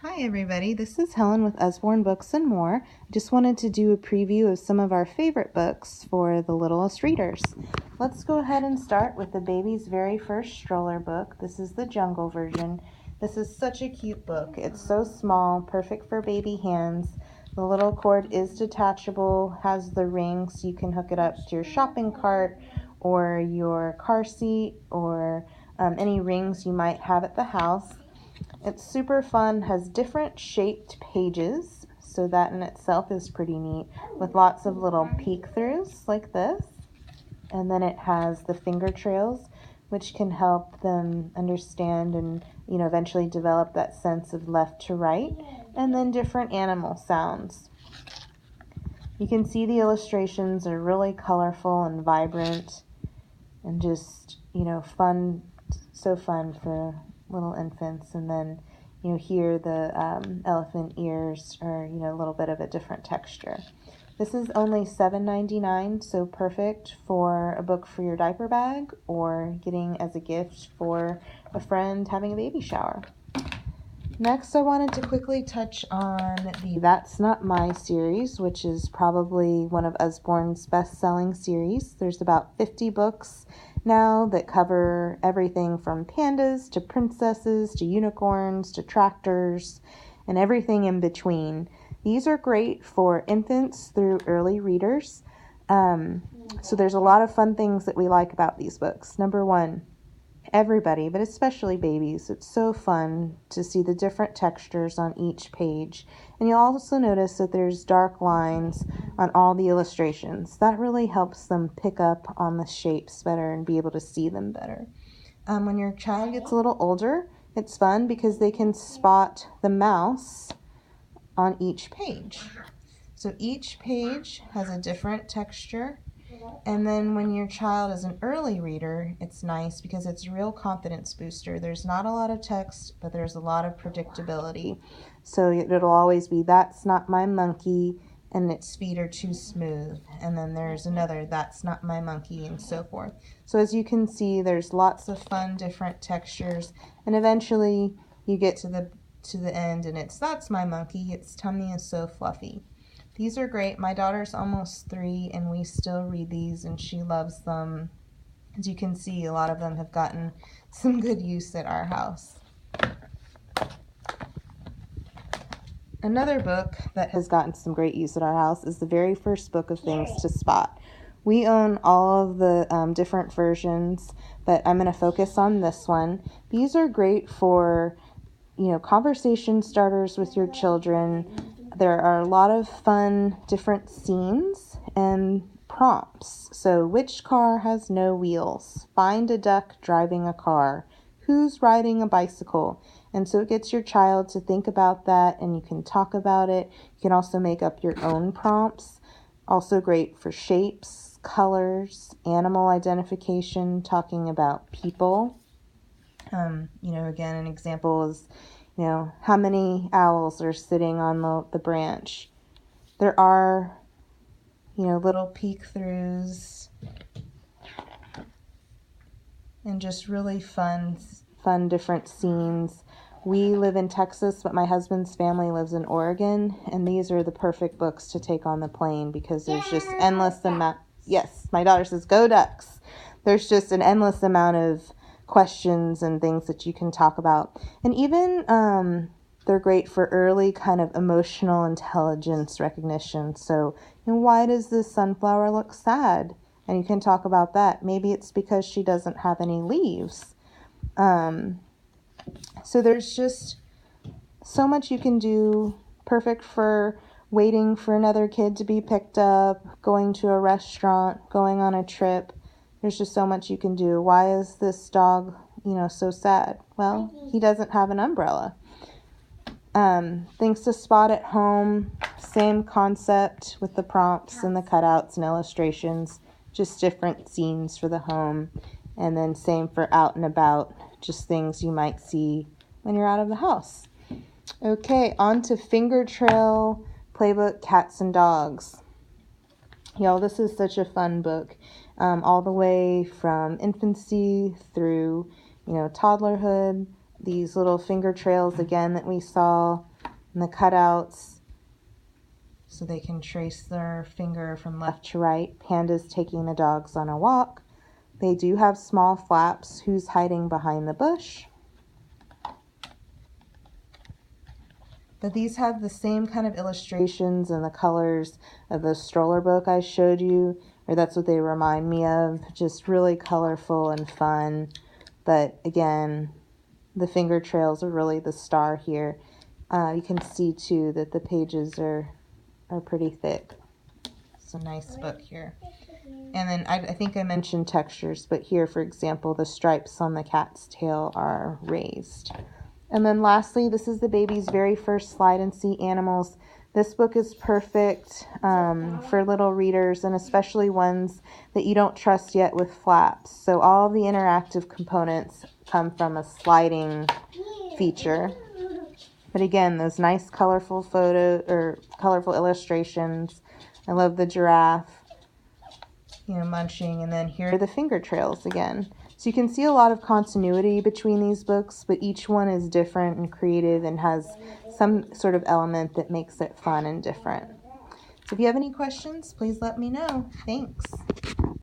Hi everybody, this is Helen with Usborne Books and More. I just wanted to do a preview of some of our favorite books for the littlest readers. Let's go ahead and start with the baby's very first stroller book. This is the Jungle version. This is such a cute book. It's so small, perfect for baby hands. The little cord is detachable, has the ring so you can hook it up to your shopping cart or your car seat or any rings you might have at the house. It's super fun, has different shaped pages, so that in itself is pretty neat, with lots of little peek-throughs like this. And then it has the finger trails, which can help them understand and, eventually develop that sense of left to right, and then different animal sounds. You can see the illustrations are really colorful and vibrant and just, fun, so fun for little infants. And then here the elephant ears are a little bit of a different texture. This is only $7.99, so perfect for a book for your diaper bag or getting as a gift for a friend having a baby shower. Next, I wanted to quickly touch on the That's Not My series, which is probably one of Usborne's best-selling series. There's about 50 books now that cover everything from pandas to princesses to unicorns to tractors and everything in between. These are great for infants through early readers. So there's a lot of fun things that we like about these books. Number one, everybody, but especially babies, it's so fun to see the different textures on each page. And you'll also notice that there's dark lines on all the illustrations. That really helps them pick up on the shapes better and be able to see them better. When your child gets a little older, it's fun because they can spot the mouse on each page. So each page has a different texture. And then when your child is an early reader, it's nice because it's a real confidence booster. There's not a lot of text, but there's a lot of predictability. So it'll always be, that's not my monkey, and its feet are too smooth. And then there's another, that's not my monkey, and so forth. So as you can see, there's lots of fun, different textures. And eventually you get to the end and it's, that's my monkey, its tummy is so fluffy. These are great. My daughter's almost 3 and we still read these and she loves them. As you can see, a lot of them have gotten some good use at our house. Another book that has gotten some great use at our house is the very first book of Things to Spot. We own all of the different versions, but I'm going to focus on this one. These are great for, conversation starters with your children. There are a lot of fun different scenes and prompts. So, which car has no wheels? Find a duck driving a car. Who's riding a bicycle? And so it gets your child to think about that and you can talk about it. You can also make up your own prompts. Also great for shapes, colors, animal identification, talking about people. Again, an example is, how many owls are sitting on the branch. There are, little peek-throughs and just really fun different scenes. We live in Texas, but my husband's family lives in Oregon, and these are the perfect books to take on the plane because there's just endless amount. Yes, my daughter says, go Ducks. There's just an endless amount of questions and things that you can talk about. And even they're great for early kind of emotional intelligence recognition. So, why does this sunflower look sad? And you can talk about that. Maybe it's because she doesn't have any leaves. So there's just so much you can do. Perfect for waiting for another kid to be picked up, going to a restaurant, going on a trip. There's just so much you can do. Why is this dog, so sad? Well, he doesn't have an umbrella. Things to spot at home, same concept with the prompts and the cutouts and illustrations, just different scenes for the home. And then same for out and about, just things you might see when you're out of the house. Okay, on to Finger Trail Playbook Cats and Dogs. Y'all, this is such a fun book. All the way from infancy through, toddlerhood. These little finger trails again that we saw and the cutouts so they can trace their finger from left to right. Panda's taking the dogs on a walk. They do have small flaps. Who's hiding behind the bush? But these have the same kind of illustrations and the colors of the stroller book I showed you, or that's what they remind me of. Just really colorful and fun. But again, the finger trails are really the star here. You can see too that the pages are pretty thick. It's a nice book here. And then I think I mentioned textures, but here, for example, the stripes on the cat's tail are raised. And then lastly, this is the baby's very first slide and see animals. This book is perfect for little readers, and especially ones that you don't trust yet with flaps. So all the interactive components come from a sliding feature. But again, those nice colorful colorful illustrations. I love the giraffe, munching, and then here are the finger trails again. So you can see a lot of continuity between these books, but each one is different and creative and has some sort of element that makes it fun and different. So if you have any questions, please let me know. Thanks.